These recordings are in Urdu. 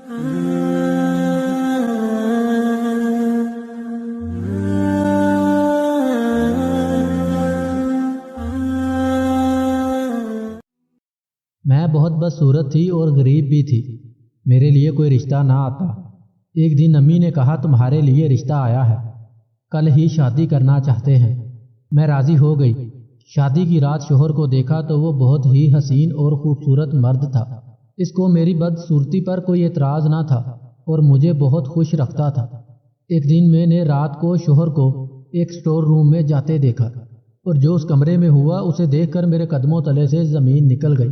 میں بہت بدصورت تھی اور غریب بھی تھی، میرے لیے کوئی رشتہ نہ آتا۔ ایک دن امی نے کہا تمہارے لیے رشتہ آیا ہے، کل ہی شادی کرنا چاہتے ہیں۔ میں راضی ہو گئی۔ شادی کی رات شوہر کو دیکھا تو وہ بہت ہی حسین اور خوبصورت مرد تھا۔ اس کو میری بدصورتی پر کوئی اعتراض نہ تھا اور مجھے بہت خوش رکھتا تھا۔ ایک دن میں نے رات کو شوہر کو ایک سٹور روم میں جاتے دیکھا اور جو اس کمرے میں ہوا اسے دیکھ کر میرے قدموں تلے سے زمین نکل گئی۔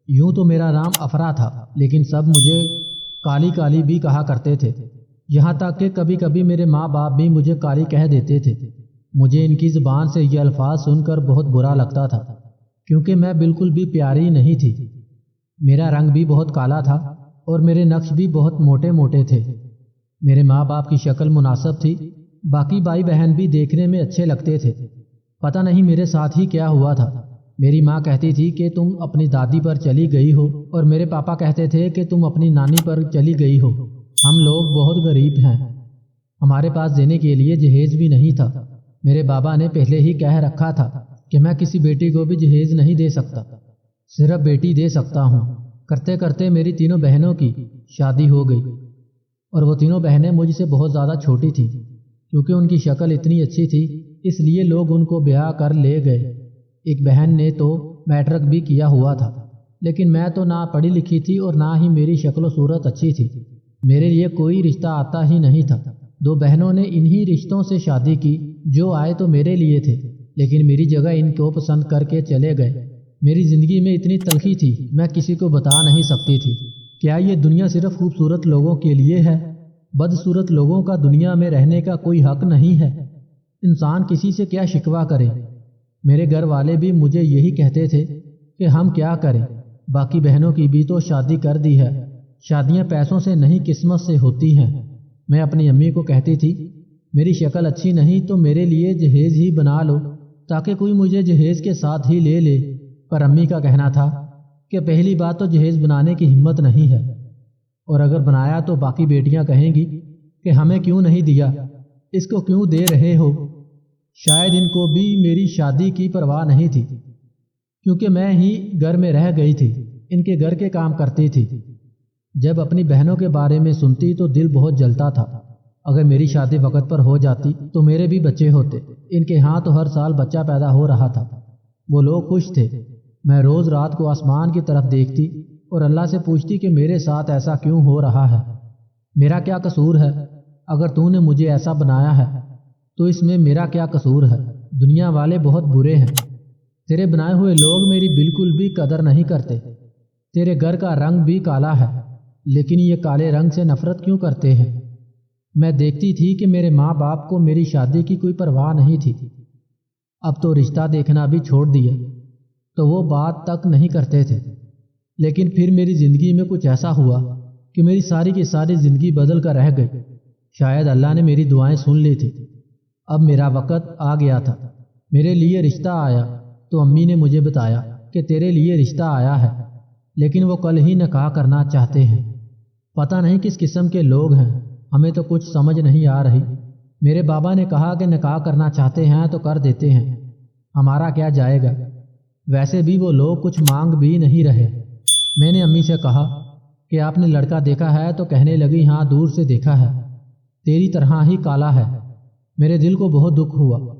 یوں تو میرا نام افرا تھا، لیکن سب مجھے کالی کالی بھی کہا کرتے تھے، یہاں تک کہ کبھی کبھی میرے ماں باپ بھی مجھے کالی کہہ دیتے تھے۔ مجھے ان کی زبان سے یہ الفاظ سن کر بہت برا لگتا تھا، کیونکہ میں بالکل بھی پیاری نہیں تھی۔ میرا رنگ بھی بہت کالا تھا اور میرے نقش بھی بہت موٹے موٹے تھے۔ میرے ماں باپ کی شکل مناسب تھی، باقی بھائی بہن بھی دیکھنے میں اچھے لگتے تھے۔ پتہ نہیں میرے ساتھ ہی کیا ہوا تھا۔ میری ماں کہتی تھی کہ تم اپنی دادی پر چلی گئی ہو اور میرے پاپا کہتے تھے کہ تم اپنی نانی پر چلی گئی ہو۔ ہم لوگ بہت غریب ہیں، ہمارے پاس دینے کے لیے جہیز بھی نہیں تھا۔ میرے بابا نے پہلے ہی کہہ رکھا تھا کہ میں کسی بیٹی کو بھی جہیز نہیں دے سکتا، صرف بیٹی دے سکتا ہوں۔ کرتے کرتے میری تینوں بہنوں کی شادی ہو گئی اور وہ تینوں بہنیں مجھ سے بہت زیادہ چھوٹی تھیں۔ کیونکہ ان کی شکل اتنی اچھی تھی اس لیے لوگ ان کو بیاہ کر لے گئے۔ ایک بہن نے تو میٹرک بھی کیا ہوا تھا، لیکن میں تو نہ پڑھی لکھی تھی اور نہ ہی میری شکل و صورت اچھی تھی، میرے لیے کوئی رشتہ آتا ہی نہیں تھا۔ دو بہنوں نے انہی رشتوں سے شادی کی، جو آئے تو میرے لیے تھے، لیکن میری جگہ ان کو پسند کر کے چلے گئے۔ میری زندگی میں اتنی تلخی تھی میں کسی کو بتا نہیں سکتی تھی۔ کیا یہ دنیا صرف خوبصورت لوگوں کے لیے ہے؟ بدصورت لوگوں کا دنیا میں رہنے کا کوئی حق نہیں ہے۔ انسان کسی سے کیا شکوہ کرے؟ میرے گھر والے بھی مجھے یہی کہتے تھے کہ ہم کیا کریں، باقی بہنوں کی بھی تو شادی کر دی ہے، شادیاں پیسوں سے نہیں قسمت سے ہوتی ہیں۔ میں اپنی امی کو کہتی تھی میری شکل اچھی نہیں تو میرے لیے جہیز ہی بنا لو تاکہ کوئی مجھے جہیز کے ساتھ ہی لے لے، پر امی کا کہنا تھا کہ پہلی بات تو جہیز بنانے کی ہمت نہیں ہے، اور اگر بنایا تو باقی بیٹیاں کہیں گی کہ ہمیں کیوں نہیں دیا، اس کو کیوں دے رہے ہو۔ شاید ان کو بھی میری شادی کی پرواہ نہیں تھی، کیونکہ میں ہی گھر میں رہ گئی تھی، ان کے گھر کے کام کرتی تھی۔ جب اپنی بہنوں کے بارے میں سنتی تو دل بہت جلتا تھا۔ اگر میری شادی وقت پر ہو جاتی تو میرے بھی بچے ہوتے۔ ان کے ہاں تو ہر سال بچہ پیدا ہو رہا تھا، وہ لوگ خوش تھے۔ میں روز رات کو آسمان کی طرف دیکھتی اور اللہ سے پوچھتی کہ میرے ساتھ ایسا کیوں ہو رہا ہے، میرا کیا قصور ہے؟ اگر تو نے مجھے ایسا بنایا ہے تو اس میں میرا کیا قصور ہے؟ دنیا والے بہت برے ہیں، تیرے بنائے ہوئے لوگ میری بالکل بھی قدر نہیں کرتے۔ تیرے گھر کا رنگ بھی کالا ہے، لیکن یہ کالے رنگ سے نفرت کیوں کرتے ہیں؟ میں دیکھتی تھی کہ میرے ماں باپ کو میری شادی کی کوئی پرواہ نہیں تھی۔ اب تو رشتہ دیکھنا بھی چھوڑ دیا تو وہ بات تک نہیں کرتے تھے۔ لیکن پھر میری زندگی میں کچھ ایسا ہوا کہ میری ساری کی ساری زندگی بدل کر رہ گئی۔ شاید اللہ نے میری دعائیں سن لی تھی۔ اب میرا وقت آ گیا تھا، میرے لیے رشتہ آیا تو امی نے مجھے بتایا کہ تیرے لیے رشتہ آیا ہے، لیکن وہ کل ہی نکاح کرنا چاہتے ہیں۔ پتہ نہیں کس قسم کے لوگ ہیں، ہمیں تو کچھ سمجھ نہیں آ رہی۔ میرے بابا نے کہا کہ نکاح کرنا چاہتے ہیں تو کر دیتے ہیں، ہمارا کیا جائے گا، ویسے بھی وہ لوگ کچھ مانگ بھی نہیں رہے۔ میں نے امی سے کہا کہ آپ نے لڑکا دیکھا ہے تو کہنے لگی ہاں دور سے دیکھا ہے، تیری طرح ہی کالا ہے۔ میرے دل کو بہت دکھ ہوا۔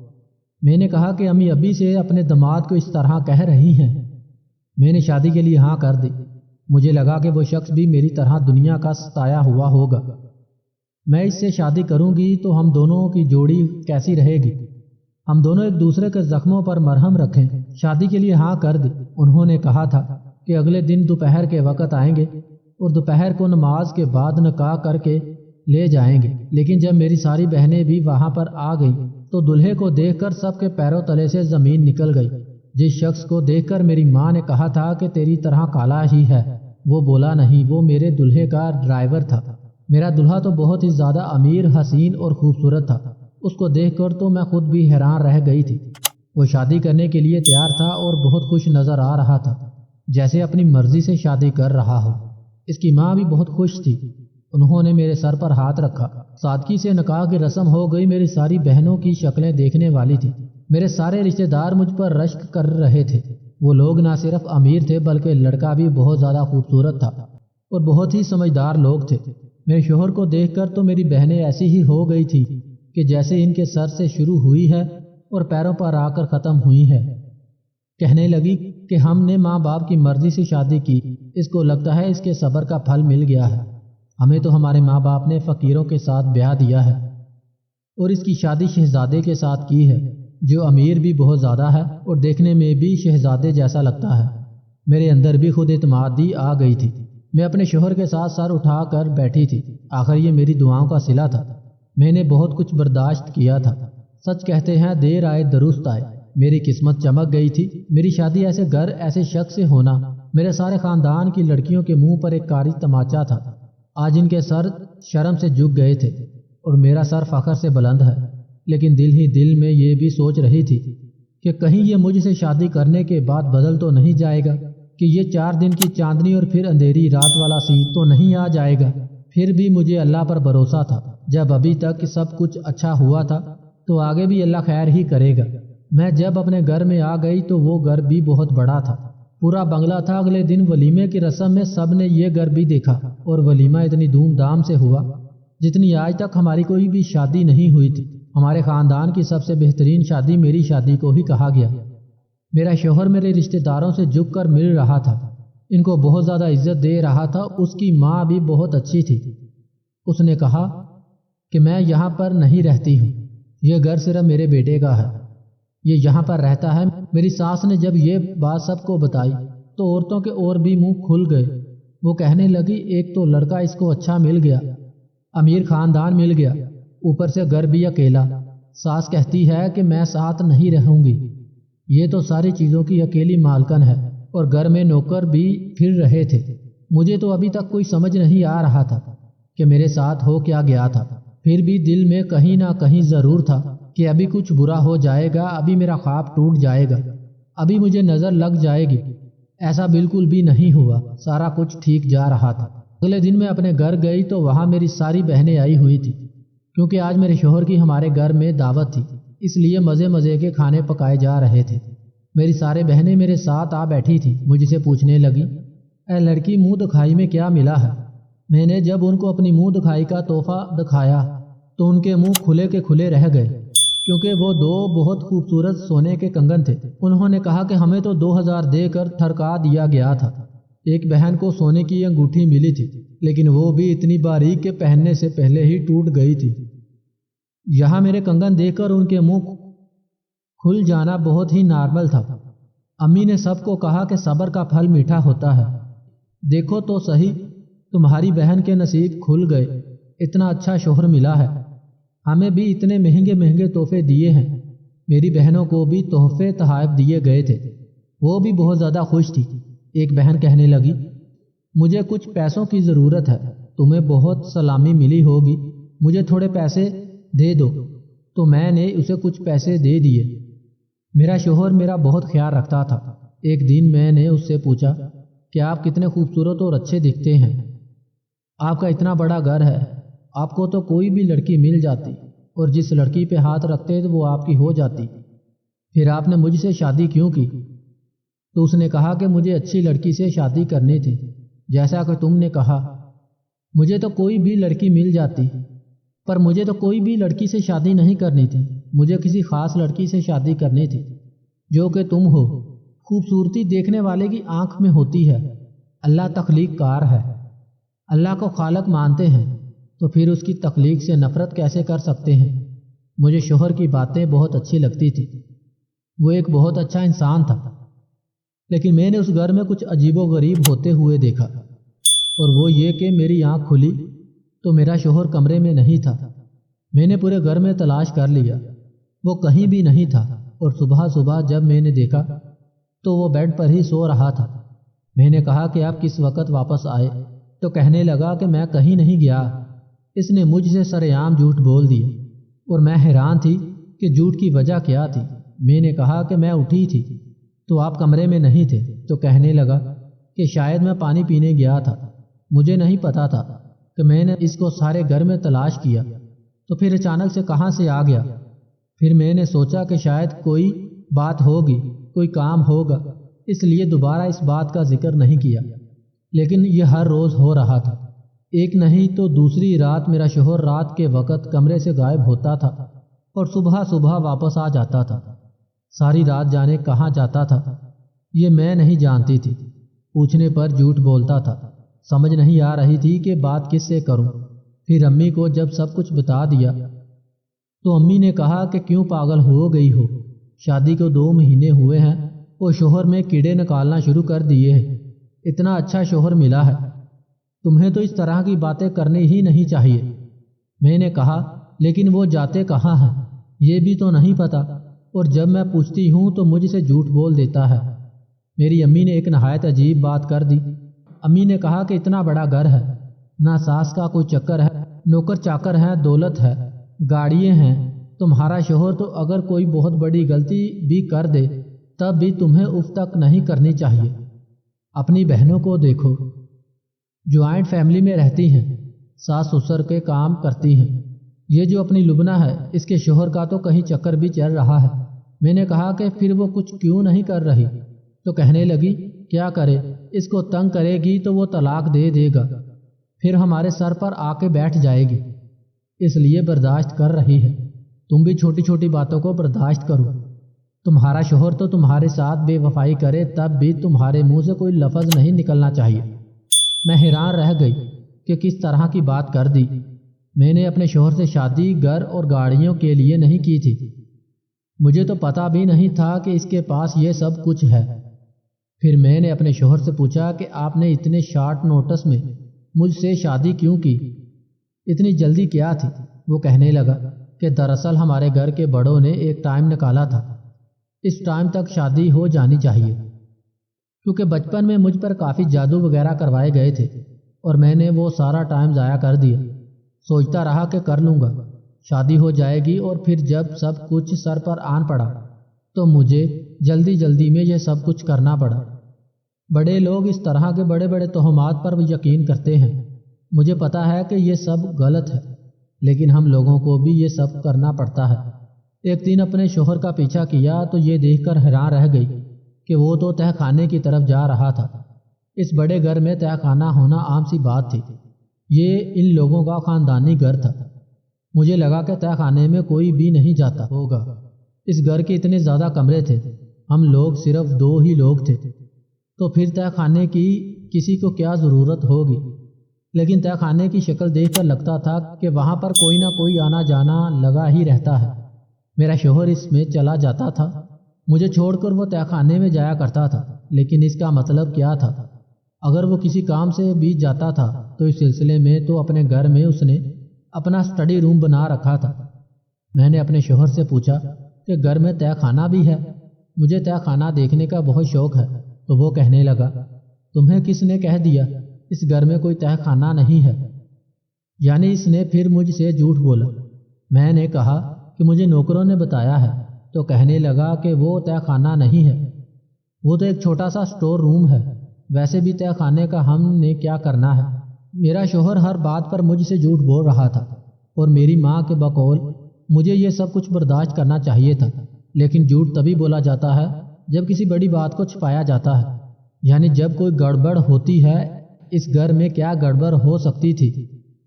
میں نے کہا کہ امی ابھی سے اپنے داماد کو اس طرح کہہ رہی ہیں۔ میں نے شادی کے لیے ہاں کر دی۔ مجھے لگا کہ وہ شخص بھی میری طرح دنیا کا ستایا ہوا ہوگا۔ میں اس سے شادی کروں گی تو ہم دونوں کی جوڑی کیسی رہے گی؟ ہم دونوں ایک دوسرے کے زخموں پر مرہم رکھیں۔ شادی کے لیے ہاں کر دی۔ انہوں نے کہا تھا کہ اگلے دن دوپہر کے وقت آئیں گے اور دوپہر کو نماز کے بعد نکاح کر کے لے جائیں گے۔ لیکن جب میری ساری بہنیں بھی وہاں پر آ گئیں تو دلہے کو دیکھ کر سب کے پیروں تلے سے زمین نکل گئی۔ جس شخص کو دیکھ کر میری ماں نے کہا تھا کہ تیری طرح کالا ہی ہے، وہ بولا نہیں، وہ میرے دلہے کا ڈرائیور تھا۔ میرا دلہا تو بہت ہی زیادہ امیر، حسین اور خوبصورت تھا۔ اس کو دیکھ کر تو میں خود بھی حیران رہ گئی تھی۔ وہ شادی کرنے کے لیے تیار تھا اور بہت خوش نظر آ رہا تھا، جیسے اپنی مرضی سے شادی کر رہا ہو۔ اس کی ماں بھی بہت خوش تھی۔ انہوں نے میرے سر پر ہاتھ رکھا۔ سادگی سے نکاح کی رسم ہو گئی۔ میری ساری بہنوں کی شکلیں دیکھنے والی تھی۔ میرے سارے رشتہ دار مجھ پر رشک کر رہے تھے۔ وہ لوگ نہ صرف امیر تھے بلکہ لڑکا بھی بہت زیادہ خوبصورت تھا اور بہت ہی سمجھدار لوگ تھے۔ میرے شوہر کو دیکھ کر تو میری بہنیں ایسی ہی ہو گئی تھی کہ جیسے ان کے سر سے شروع ہوئی ہے اور پیروں پر آ کر ختم ہوئی ہے۔ کہنے لگی کہ ہم نے ماں باپ کی مرضی سے شادی کی، اس کو لگتا ہے اس کے صبر کا پھل مل گیا ہے۔ ہمیں تو ہمارے ماں باپ نے فقیروں کے ساتھ بیاہ دیا ہے اور اس کی شادی شہزادے کے ساتھ کی ہے جو امیر بھی بہت زیادہ ہے اور دیکھنے میں بھی شہزادے جیسا لگتا ہے۔ میرے اندر بھی خود اعتمادی آ گئی تھی۔ میں اپنے شوہر کے ساتھ سر اٹھا کر بیٹھی تھی۔ آخر یہ میری دعاؤں کا صلہ تھا۔ میں نے بہت کچھ برداشت کیا تھا۔ سچ کہتے ہیں دیر آئے درست آئے۔ میری قسمت چمک گئی تھی۔ میری شادی ایسے گھر ایسے شخص سے ہونا میرے سارے خاندان کی لڑکیوں کے منہ پر ایک کاری تماچا تھا۔ آج ان کے سر شرم سے جھک گئے تھے اور میرا سر فخر سے بلند ہے، لیکن دل ہی دل میں یہ بھی سوچ رہی تھی کہ کہیں یہ مجھ سے شادی کرنے کے بعد بدل تو نہیں جائے گا، کہ یہ 4 دن کی چاندنی اور پھر اندھیری رات والا سی تو نہیں آ جائے گا۔ پھر بھی مجھے اللہ پر بھروسہ تھا۔ جب ابھی تک سب کچھ اچھا ہوا تھا تو آگے بھی اللہ خیر ہی کرے گا۔ میں جب اپنے گھر میں آ گئی تو وہ گھر بھی بہت بڑا تھا، پورا بنگلہ تھا۔ اگلے دن ولیمے کی رسم میں سب نے یہ گھر بھی دیکھا اور ولیمہ اتنی دھوم دھام سے ہوا جتنی آج تک ہماری کوئی بھی شادی نہیں ہوئی تھی۔ ہمارے خاندان کی سب سے بہترین شادی میری شادی کو ہی کہا گیا۔ میرا شوہر میرے رشتہ داروں سے جھک کر مل رہا تھا، ان کو بہت زیادہ عزت دے رہا تھا۔ اس کی ماں بھی بہت اچھی تھی۔ اس نے کہا کہ میں یہاں پر نہیں رہتی ہوں، یہ گھر صرف میرے بیٹے کا ہے، یہ یہاں پر رہتا ہے۔ میری ساس نے جب یہ بات سب کو بتائی تو عورتوں کے اور بھی منہ کھل گئے۔ وہ کہنے لگی ایک تو لڑکا اس کو اچھا مل گیا، امیر خاندان مل گیا، اوپر سے گھر بھی اکیلا۔ ساس کہتی ہے کہ میں ساتھ نہیں رہوں گی، یہ تو ساری چیزوں کی اکیلی مالکن ہے اور گھر میں نوکر بھی پھر رہے تھے۔ مجھے تو ابھی تک کوئی سمجھ نہیں آ رہا تھا کہ میرے ساتھ ہو کیا گیا تھا، پھر بھی دل میں کہیں نہ کہیں ضرور تھا کہ ابھی کچھ برا ہو جائے گا، ابھی میرا خواب ٹوٹ جائے گا، ابھی مجھے نظر لگ جائے گی۔ ایسا بالکل بھی نہیں ہوا، سارا کچھ ٹھیک جا رہا تھا۔ اگلے دن میں اپنے گھر گئی تو وہاں میری ساری بہنیں آئی ہوئی تھی، کیونکہ آج میرے شوہر کی ہمارے گھر میں دعوت تھی، اس لیے مزے مزے کے کھانے پکائے جا رہے تھے۔ میری سارے بہنیں میرے ساتھ آ بیٹھی تھی، مجھ سے پوچھنے لگی اے لڑکی منہ دکھائی میں کیا ملا ہے؟ میں نے جب ان کو اپنی منہ دکھائی کا تحفہ دکھایا تو ان کے منہ کھلے کے کھلے رہ گئے، کیونکہ وہ 2 بہت خوبصورت سونے کے کنگن تھے۔ انہوں نے کہا کہ ہمیں تو 2000 دے کر تھرکا دیا گیا تھا۔ ایک بہن کو سونے کی انگوٹھی ملی تھی، لیکن وہ بھی اتنی باریک کہ پہننے سے پہلے ہی ٹوٹ گئی تھی۔ یہاں میرے کنگن دیکھ کر ان کے منہ کھل جانا بہت ہی نارمل تھا۔ امی نے سب کو کہا کہ صبر کا پھل میٹھا ہوتا ہے، دیکھو تو صحیح تمہاری بہن کے نصیب کھل گئے، اتنا اچھا شوہر ملا ہے، ہمیں بھی اتنے مہنگے مہنگے تحفے دیے ہیں۔ میری بہنوں کو بھی تحفے تحائف دیے گئے تھے، وہ بھی بہت زیادہ خوش تھی۔ ایک بہن کہنے لگی مجھے کچھ پیسوں کی ضرورت ہے، تمہیں بہت سلامی ملی ہوگی، مجھے تھوڑے پیسے دے دو۔ تو میں نے اسے کچھ پیسے دے دیے۔ میرا شوہر میرا بہت خیال رکھتا تھا۔ ایک دن میں نے اس سے پوچھا کہ آپ کتنے خوبصورت اور اچھے دکھتے ہیں، آپ کا اتنا بڑا گھر ہے، آپ کو تو کوئی بھی لڑکی مل جاتی اور جس لڑکی پہ ہاتھ رکھتے تو وہ آپ کی ہو جاتی، پھر آپ نے مجھ سے شادی کیوں کی؟ تو اس نے کہا کہ مجھے اچھی لڑکی سے شادی کرنی تھی، جیسا کہ تم نے کہا، مجھے تو کوئی بھی لڑکی مل جاتی، پر مجھے تو کوئی بھی لڑکی سے شادی نہیں کرنی تھی، مجھے کسی خاص لڑکی سے شادی کرنی تھی جو کہ تم ہو۔ خوبصورتی دیکھنے والے کی آنکھ میں ہوتی ہے، اللہ تخلیق کار ہے، اللہ کو خالق مانتے ہیں تو پھر اس کی تخلیق سے نفرت کیسے کر سکتے ہیں؟ مجھے شوہر کی باتیں بہت اچھی لگتی تھی، وہ ایک بہت اچھا انسان تھا، لیکن میں نے اس گھر میں کچھ عجیب و غریب ہوتے ہوئے دیکھا، اور وہ یہ کہ میری آنکھ کھلی تو میرا شوہر کمرے میں نہیں تھا۔ میں نے پورے گھر میں تلاش کر لیا، وہ کہیں بھی نہیں تھا، اور صبح جب میں نے دیکھا تو وہ بیڈ پر ہی سو رہا تھا۔ میں نے کہا کہ آپ کس وقت واپس آئے؟ تو کہنے لگا کہ میں کہیں نہیں گیا، اس نے مجھ سے سرعام جھوٹ بول دیا، اور میں حیران تھی کہ جھوٹ کی وجہ کیا تھی۔ میں نے کہا کہ میں اٹھی تھی تو آپ کمرے میں نہیں تھے، تو کہنے لگا کہ شاید میں پانی پینے گیا تھا، مجھے نہیں پتا تھا۔ کہ میں نے اس کو سارے گھر میں تلاش کیا تو پھر اچانک سے کہاں سے آ گیا۔ پھر میں نے سوچا کہ شاید کوئی بات ہوگی، کوئی کام ہوگا، اس لیے دوبارہ اس بات کا ذکر نہیں کیا۔ لیکن یہ ہر روز ہو رہا تھا۔ ایک نہیں تو دوسری رات میرا شوہر رات کے وقت کمرے سے غائب ہوتا تھا اور صبح صبح واپس آ جاتا تھا۔ ساری رات جانے کہاں جاتا تھا یہ میں نہیں جانتی تھی۔ پوچھنے پر جھوٹ بولتا تھا۔ سمجھ نہیں آ رہی تھی کہ بات کس سے کروں۔ پھر امی کو جب سب کچھ بتا دیا تو امی نے کہا کہ کیوں پاگل ہو گئی ہو، شادی کو 2 مہینے ہوئے ہیں اور شوہر میں کیڑے نکالنا شروع کر دیے ہیں۔ اتنا اچھا شوہر ملا ہے، تمہیں تو اس طرح کی باتیں کرنی ہی نہیں چاہیے۔ میں نے کہا لیکن وہ جاتے کہاں ہیں یہ بھی تو نہیں پتا، اور جب میں پوچھتی ہوں تو مجھ سے جھوٹ بول دیتا ہے۔ میری امی نے ایک نہایت عجیب بات کر دی۔ امی نے کہا کہ اتنا بڑا گھر ہے، نہ ساس کا کوئی چکر ہے، نوکر چاکر ہیں، دولت ہے، گاڑیاں ہیں، تمہارا شوہر تو اگر کوئی بہت بڑی غلطی بھی کر دے تب بھی تمہیں اف تک نہیں کرنی چاہیے۔ اپنی بہنوں کو دیکھو، جوائنٹ فیملی میں رہتی ہیں، ساس سسر کے کام کرتی ہیں۔ یہ جو اپنی لبنہ ہے اس کے شوہر کا تو کہیں چکر بھی چل رہا ہے۔ میں نے کہا کہ پھر وہ کچھ کیوں نہیں کر رہی؟ تو کہنے لگی کیا کرے، اس کو تنگ کرے گی تو وہ طلاق دے دے گا، پھر ہمارے سر پر آ کے بیٹھ جائے گی، اس لیے برداشت کر رہی ہے۔ تم بھی چھوٹی چھوٹی باتوں کو برداشت کرو۔ تمہارا شوہر تو تمہارے ساتھ بے وفائی کرے تب بھی تمہارے منہ سے کوئی لفظ نہیں نکلنا چاہیے۔ میں حیران رہ گئی کہ کس طرح کی بات کر دی۔ میں نے اپنے شوہر سے شادی گھر اور گاڑیوں کے لیے نہیں کی تھی۔ مجھے تو پتہ بھی نہیں تھا کہ اس کے پاس یہ سب کچھ ہے۔ پھر میں نے اپنے شوہر سے پوچھا کہ آپ نے اتنے شارٹ نوٹس میں مجھ سے شادی کیوں کی؟ اتنی جلدی کیا تھی؟ وہ کہنے لگا کہ دراصل ہمارے گھر کے بڑوں نے ایک ٹائم نکالا تھا، اس ٹائم تک شادی ہو جانی چاہیے، کیونکہ بچپن میں مجھ پر کافی جادو وغیرہ کروائے گئے تھے اور میں نے وہ سارا ٹائم ضائع کر دیا۔ سوچتا رہا کہ کر لوں گا، شادی ہو جائے گی، اور پھر جب سب کچھ سر پر آن پڑا تو مجھے جلدی جلدی میں یہ سب کچھ کرنا پڑا۔ بڑے لوگ اس طرح کے بڑے بڑے توہمات پر یقین کرتے ہیں۔ مجھے پتا ہے کہ یہ سب غلط ہے، لیکن ہم لوگوں کو بھی یہ سب کرنا پڑتا ہے۔ ایک دن اپنے شوہر کا پیچھا کیا تو یہ دیکھ کر حیران رہ گئی کہ وہ تو تہہ خانے کی طرف جا رہا تھا۔ اس بڑے گھر میں تہہ خانہ ہونا عام سی بات تھی۔ یہ ان لوگوں کا خاندانی گھر تھا۔ مجھے لگا کہ تہہ خانے میں کوئی بھی نہیں جاتا ہوگا۔ اس گھر کے اتنے زیادہ کمرے تھے، ہم لوگ صرف 2 ہی لوگ تھے، تو پھر تہہ خانے کی کسی کو کیا ضرورت ہوگی؟ لیکن تہہ خانے کی شکل دیکھ کر لگتا تھا کہ وہاں پر کوئی نہ کوئی آنا جانا لگا ہی رہتا ہے۔ میرا شوہر اس میں چلا جاتا تھا، مجھے چھوڑ کر وہ تہہ خانے میں جایا کرتا تھا، لیکن اس کا مطلب کیا تھا؟ اگر وہ کسی کام سے بھی جاتا تھا تو اس سلسلے میں تو اپنے گھر میں اس نے اپنا اسٹڈی روم بنا رکھا تھا۔ میں نے اپنے شوہر سے پوچھا کہ گھر میں تہہ خانہ بھی ہے؟ مجھے تہہ خانہ دیکھنے کا بہت شوق ہے۔ تو وہ کہنے لگا تمہیں کس نے کہہ دیا اس گھر میں کوئی تہہ خانہ نہیں ہے؟ یعنی اس نے پھر مجھ سے جھوٹ بولا۔ میں نے کہا کہ مجھے نوکروں نے بتایا ہے۔ تو کہنے لگا کہ وہ تہہ خانہ نہیں ہے، وہ تو ایک چھوٹا سا اسٹور روم ہے، ویسے بھی تہہ خانے کا ہم نے کیا کرنا ہے؟ میرا شوہر ہر بات پر مجھ سے جھوٹ بول رہا تھا، اور میری ماں کے بقول مجھے یہ سب کچھ برداشت کرنا چاہیے تھا، لیکن جھوٹ تبھی بولا جاتا ہے جب کسی بڑی بات کو چھپایا جاتا ہے، یعنی جب کوئی گڑبڑ ہوتی ہے۔ اس گھر میں کیا گڑبڑ ہو سکتی تھی؟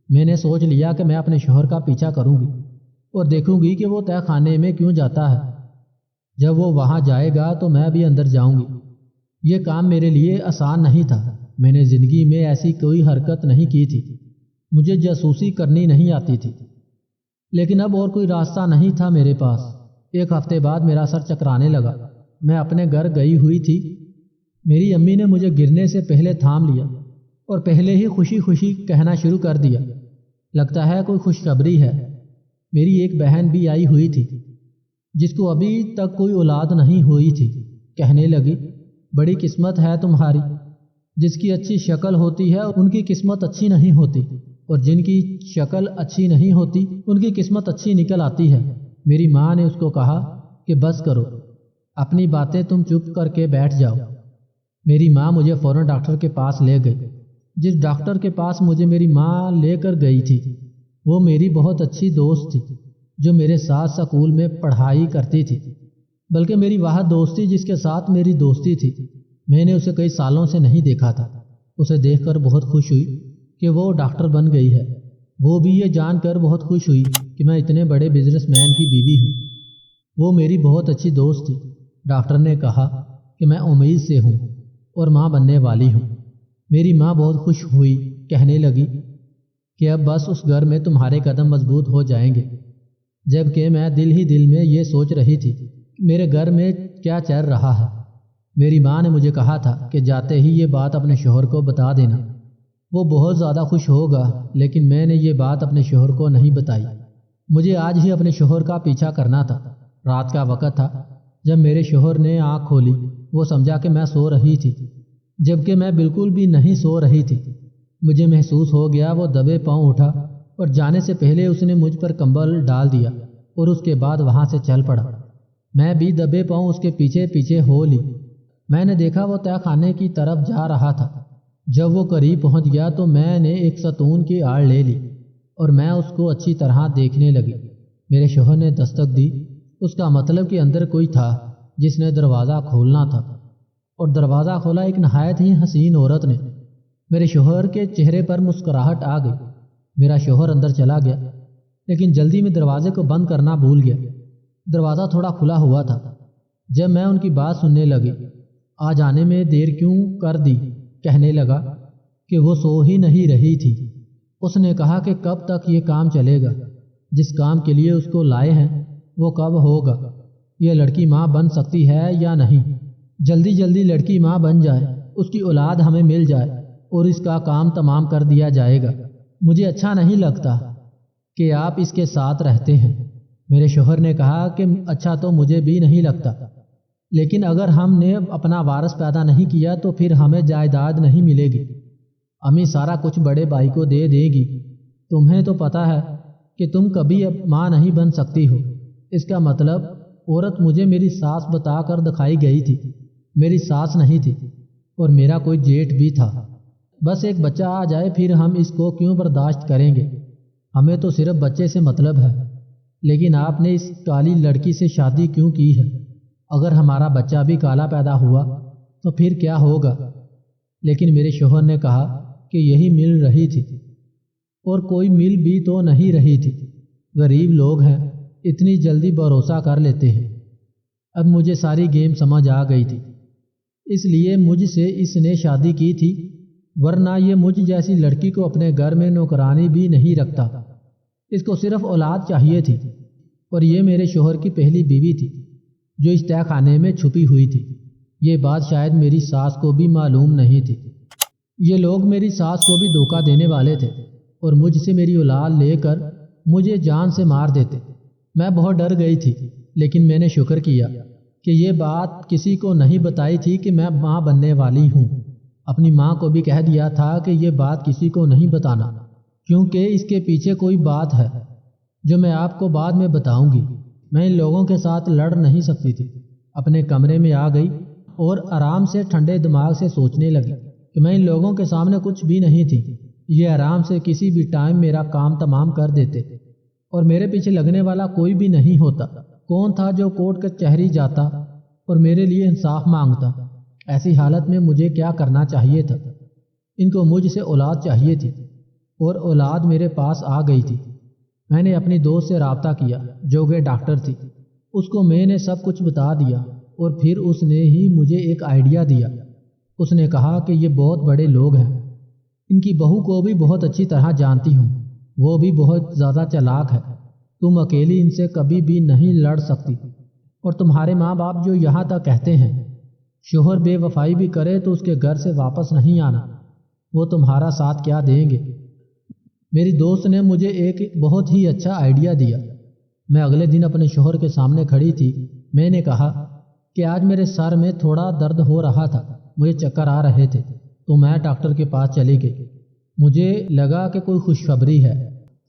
میں نے سوچ لیا کہ میں اپنے شوہر کا پیچھا کروں گی اور دیکھوں گی کہ وہ تہہ خانے میں کیوں جاتا ہے۔ جب وہ وہاں جائے گا تو میں بھی اندر جاؤں گی۔ یہ کام میرے لیے آسان نہیں تھا، میں نے زندگی میں ایسی کوئی حرکت نہیں کی تھی، مجھے جاسوسی کرنی نہیں آتی تھی، لیکن اب اور کوئی راستہ نہیں تھا میرے پاس۔ ایک ہفتے بعد میرا سر چکرانے لگا، میں اپنے گھر گئی ہوئی تھی، میری امی نے مجھے گرنے سے پہلے تھام لیا اور پہلے ہی خوشی خوشی کہنا شروع کر دیا، لگتا ہے کوئی خوشخبری ہے۔ میری ایک بہن بھی آئی ہوئی تھی جس کو ابھی تک کوئی اولاد نہیں ہوئی تھی، کہنے لگی بڑی قسمت ہے تمہاری، جس کی اچھی شکل ہوتی ہے ان کی قسمت اچھی نہیں ہوتی، اور جن کی شکل اچھی نہیں ہوتی ان کی قسمت اچھی نکل آتی ہے۔ میری ماں نے اس کو کہا کہ بس کرو، اپنی باتیں تم چپ کر کے بیٹھ جاؤ۔ میری ماں مجھے فوراً ڈاکٹر کے پاس لے گئی۔ جس ڈاکٹر کے پاس مجھے میری ماں لے کر گئی تھی وہ میری بہت اچھی دوست تھی جو میرے ساتھ سکول میں پڑھائی کرتی تھی، بلکہ میری وہ دوستی جس کے ساتھ میری دوستی تھی میں نے اسے کئی سالوں سے نہیں دیکھا تھا۔ اسے دیکھ کر بہت خوش ہوئی کہ وہ ڈاکٹر بن گئی ہے۔ وہ بھی یہ جان کر بہت خوش ہوئی کہ میں اتنے بڑے بزنس مین کی بیوی ہوں۔ وہ میری بہت اچھی دوست تھی۔ ڈاکٹر نے کہا کہ میں امید سے ہوں اور ماں بننے والی ہوں۔ میری ماں بہت خوش ہوئی، کہنے لگی کہ اب بس اس گھر میں تمہارے قدم مضبوط ہو جائیں گے، جبکہ میں دل ہی دل میں یہ سوچ رہی تھی میرے گھر میں کیا چل رہا ہے۔ میری ماں نے مجھے کہا تھا کہ جاتے ہی یہ بات اپنے شوہر کو بتا دینا، وہ بہت زیادہ خوش ہوگا، لیکن میں نے یہ بات اپنے شوہر کو نہیں بتائی۔ مجھے آج ہی اپنے شوہر کا پیچھا کرنا تھا۔ رات کا وقت تھا جب میرے شوہر نے آنکھ کھولی۔ وہ سمجھا کہ میں سو رہی تھی، جبکہ میں بالکل بھی نہیں سو رہی تھی۔ مجھے محسوس ہو گیا وہ دبے پاؤں اٹھا اور جانے سے پہلے اس نے مجھ پر کمبل ڈال دیا اور اس کے بعد وہاں سے چل پڑا۔ میں بھی دبے پاؤں اس کے پیچھے پیچھے ہو لی۔ میں نے دیکھا وہ تہہ خانے کی طرف جا رہا تھا۔ جب وہ قریب پہنچ گیا تو میں نے ایک ستون کی آڑ لے لی اور میں اس کو اچھی طرح دیکھنے لگی۔ میرے شوہر نے دستک دی، اس کا مطلب کہ اندر کوئی تھا جس نے دروازہ کھولنا تھا، اور دروازہ کھولا ایک نہایت ہی حسین عورت نے۔ میرے شوہر کے چہرے پر مسکراہٹ آ گئی۔ میرا شوہر اندر چلا گیا، لیکن جلدی میں دروازے کو بند کرنا بھول گیا۔ دروازہ تھوڑا کھلا ہوا تھا۔ جب میں ان کی بات سننے لگی، آج آنے میں دیر کیوں کر دی، کہنے لگا کہ وہ سو ہی نہیں رہی تھی۔ اس نے کہا کہ کب تک یہ کام چلے گا؟ جس کام کے لیے اس کو لائے ہیں وہ کب ہوگا؟ یہ لڑکی ماں بن سکتی ہے یا نہیں؟ جلدی جلدی لڑکی ماں بن جائے، اس کی اولاد ہمیں مل جائے اور اس کا کام تمام کر دیا جائے گا۔ مجھے اچھا نہیں لگتا کہ آپ اس کے ساتھ رہتے ہیں۔ میرے شوہر نے کہا کہ اچھا تو مجھے بھی نہیں لگتا، لیکن اگر ہم نے اپنا وارث پیدا نہیں کیا تو پھر ہمیں جائیداد نہیں ملے گی۔ امی سارا کچھ بڑے بھائی کو دے دے گی۔ تمہیں تو پتہ ہے کہ تم کبھی اب ماں نہیں بن سکتی ہو۔ اس کا مطلب عورت مجھے میری ساس بتا کر دکھائی گئی تھی۔ میری ساس نہیں تھی اور میرا کوئی جیٹھ بھی تھا۔ بس ایک بچہ آ جائے پھر ہم اس کو کیوں برداشت کریں گے؟ ہمیں تو صرف بچے سے مطلب ہے۔ لیکن آپ نے اس کالی لڑکی سے شادی کیوں کی ہے؟ اگر ہمارا بچہ بھی کالا پیدا ہوا تو پھر کیا ہوگا؟ لیکن میرے شوہر نے کہا کہ یہی مل رہی تھی، اور کوئی مل بھی تو نہیں رہی تھی۔ غریب لوگ ہیں، اتنی جلدی بھروسہ کر لیتے ہیں۔ اب مجھے ساری گیم سمجھ آ گئی تھی، اس لیے مجھ سے اس نے شادی کی تھی، ورنہ یہ مجھ جیسی لڑکی کو اپنے گھر میں نوکرانی بھی نہیں رکھتا۔ اس کو صرف اولاد چاہیے تھی، اور یہ میرے شوہر کی پہلی بیوی تھی جو اس تہہ خانے میں چھپی ہوئی تھی۔ یہ بات شاید میری ساس کو بھی معلوم نہیں تھی۔ یہ لوگ میری ساس کو بھی دھوکہ دینے والے تھے اور مجھ سے میری اولاد لے کر مجھے جان سے مار دیتے۔ میں بہت ڈر گئی تھی، لیکن میں نے شکر کیا کہ یہ بات کسی کو نہیں بتائی تھی کہ میں ماں بننے والی ہوں۔ اپنی ماں کو بھی کہہ دیا تھا کہ یہ بات کسی کو نہیں بتانا، کیونکہ اس کے پیچھے کوئی بات ہے جو میں آپ کو بعد میں بتاؤں گی۔ میں ان لوگوں کے ساتھ لڑ نہیں سکتی تھی۔ اپنے کمرے میں آ گئی اور آرام سے ٹھنڈے دماغ سے سوچنے لگی کہ میں ان لوگوں کے سامنے کچھ بھی نہیں تھی۔ یہ آرام سے کسی بھی ٹائم میرا کام تمام کر دیتے اور میرے پیچھے لگنے والا کوئی بھی نہیں ہوتا۔ کون تھا جو کورٹ کچہری جاتا اور میرے لیے انصاف مانگتا؟ ایسی حالت میں مجھے کیا کرنا چاہیے تھا؟ ان کو مجھ سے اولاد چاہیے تھی اور اولاد میرے پاس آ گئی تھی۔ میں نے اپنی دوست سے رابطہ کیا جو کہ ڈاکٹر تھی۔ اس کو میں نے سب کچھ بتا دیا اور پھر اس نے ہی مجھے ایک آئیڈیا دیا۔ اس نے کہا کہ یہ بہت بڑے لوگ ہیں، ان کی بہو کو بھی بہت اچھی طرح جانتی ہوں، وہ بھی بہت زیادہ چالاک ہے، تم اکیلی ان سے کبھی بھی نہیں لڑ سکتی۔ اور تمہارے ماں باپ جو یہاں تک کہتے ہیں شوہر بے وفائی بھی کرے تو اس کے گھر سے واپس نہیں آنا، وہ تمہارا ساتھ کیا دیں گے؟ میری دوست نے مجھے ایک بہت ہی اچھا آئیڈیا دیا۔ میں اگلے دن اپنے شوہر کے سامنے کھڑی تھی۔ میں نے کہا کہ آج میرے سر میں تھوڑا درد ہو رہا تھا، مجھے چکر آ رہے تھے، تو میں ڈاکٹر کے پاس چلی گئی۔ مجھے لگا کہ کوئی خوشخبری ہے،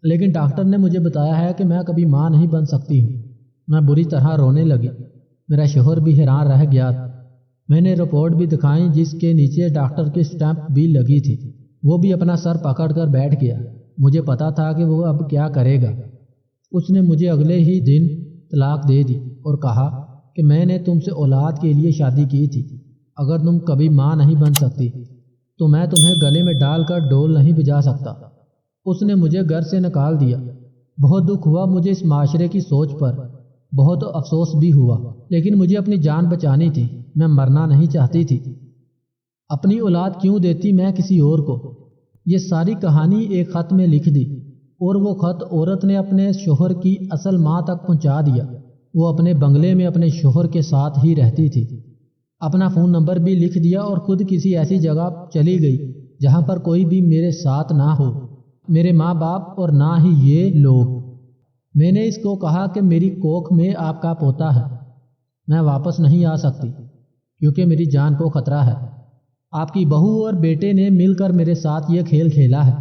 لیکن ڈاکٹر نے مجھے بتایا ہے کہ میں کبھی ماں نہیں بن سکتی ہوں۔ میں بری طرح رونے لگی۔ میرا شوہر بھی حیران رہ گیا۔ میں نے رپورٹ بھی دکھائی جس کے نیچے ڈاکٹر کی اسٹیمپ بھی لگی تھی۔ وہ بھی اپنا سر پکڑ کر بیٹھ گیا۔ مجھے پتا تھا کہ وہ اب کیا کرے گا۔ اس نے مجھے اگلے ہی دن طلاق دے دی اور کہا کہ میں نے تم سے اولاد کے لیے شادی کی تھی، اگر تم کبھی ماں نہیں بن سکتی تو میں تمہیں گلے میں ڈال کر ڈول نہیں بجا سکتا۔ اس نے مجھے گھر سے نکال دیا۔ بہت دکھ ہوا مجھے اس معاشرے کی سوچ پر، بہت افسوس بھی ہوا، لیکن مجھے اپنی جان بچانی تھی، میں مرنا نہیں چاہتی تھی۔ اپنی اولاد کیوں دیتی میں کسی اور کو؟ یہ ساری کہانی ایک خط میں لکھ دی، اور وہ خط عورت نے اپنے شوہر کی اصل ماں تک پہنچا دیا۔ وہ اپنے بنگلے میں اپنے شوہر کے ساتھ ہی رہتی تھی، اپنا فون نمبر بھی لکھ دیا اور خود کسی ایسی جگہ چلی گئی جہاں پر کوئی بھی میرے ساتھ نہ ہو، میرے ماں باپ اور نہ ہی یہ لوگ۔ میں نے اس کو کہا کہ میری کوکھ میں آپ کا پوتا ہے، میں واپس نہیں آ سکتی کیونکہ میری جان کو خطرہ ہے۔ آپ کی بہو اور بیٹے نے مل کر میرے ساتھ یہ کھیل کھیلا ہے۔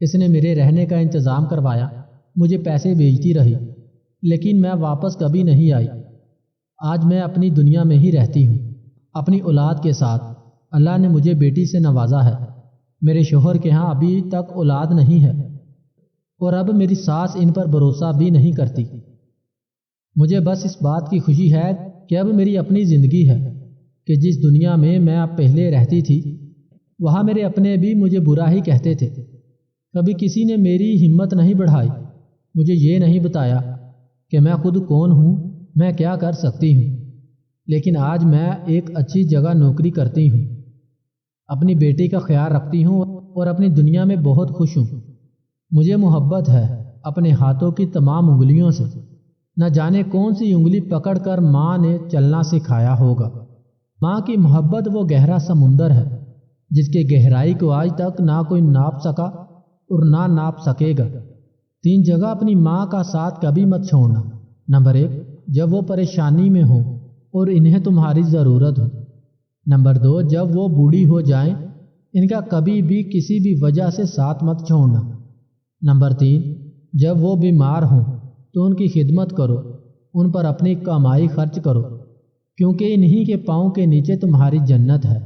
اس نے میرے رہنے کا انتظام کروایا، مجھے پیسے بھیجتی رہی، لیکن میں واپس کبھی نہیں آئی۔ آج میں اپنی دنیا میں ہی رہتی ہوں، اپنی اولاد کے ساتھ۔ اللہ نے مجھے بیٹی سے نوازا ہے۔ میرے شوہر کے ہاں ابھی تک اولاد نہیں ہے، اور اب میری ساس ان پر بھروسہ بھی نہیں کرتی۔ مجھے بس اس بات کی خوشی ہے کہ اب میری اپنی زندگی ہے، کہ جس دنیا میں میں اب پہلے رہتی تھی وہاں میرے اپنے بھی مجھے برا ہی کہتے تھے۔ کبھی کسی نے میری ہمت نہیں بڑھائی، مجھے یہ نہیں بتایا کہ میں خود کون ہوں، میں کیا کر سکتی ہوں۔ لیکن آج میں ایک اچھی جگہ نوکری کرتی ہوں، اپنی بیٹی کا خیال رکھتی ہوں اور اپنی دنیا میں بہت خوش ہوں۔ مجھے محبت ہے اپنے ہاتھوں کی تمام انگلیوں سے۔ نہ جانے کون سی انگلی پکڑ کر ماں نے چلنا سکھایا ہوگا۔ ماں کی محبت وہ گہرا سمندر ہے جس کے گہرائی کو آج تک نہ کوئی ناپ سکا اور نہ ناپ سکے گا۔ 3 جگہ اپنی ماں کا ساتھ کبھی مت چھوڑنا۔ نمبر 1، جب وہ پریشانی میں ہو اور انہیں تمہاری ضرورت ہو۔ نمبر 2، جب وہ بوڑھی ہو جائیں، ان کا کبھی بھی کسی بھی وجہ سے ساتھ مت چھوڑنا۔ نمبر 3، جب وہ بیمار ہوں تو ان کی خدمت کرو، ان پر اپنی کمائی خرچ کرو، کیونکہ انہی کے پاؤں کے نیچے تمہاری جنت ہے۔